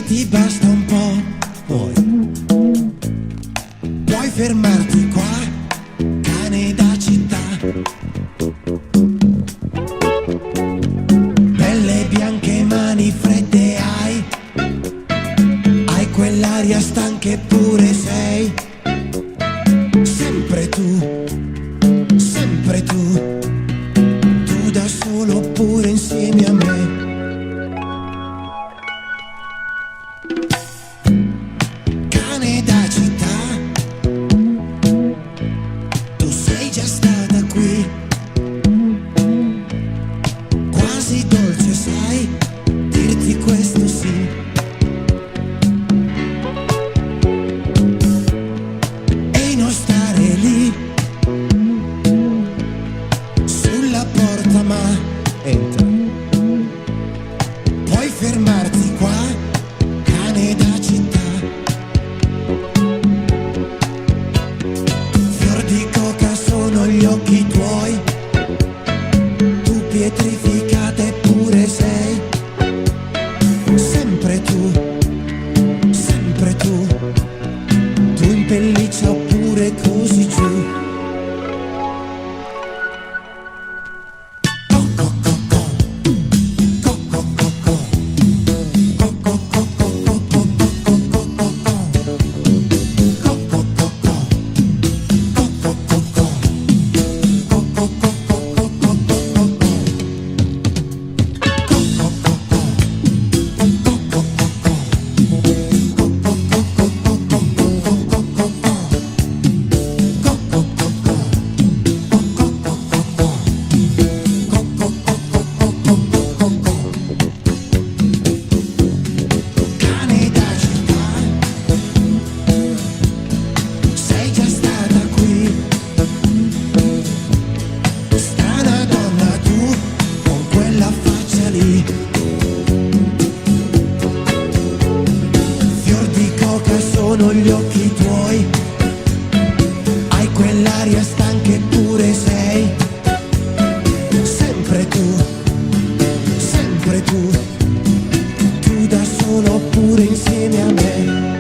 ti basta un po', puoi fermarti qua, cane da città. Belle bianche, mani fredde hai quell'aria stanca eppure sei sempre tu da solo oppure insieme a me. Cane da città, tu sei già stata qui, quasi dolce sai dirti questo sì. E non stare lì sulla porta, ma entra, puoi fermarti qua, cane da città. Fior di coca sono gli occhi tuoi, tu pietrificata eppure sei sempre tu in pelliccia oppure così giù. Fior di coca sono gli occhi tuoi, hai quell'aria stanca eppure sei sempre tu da solo oppure insieme a me.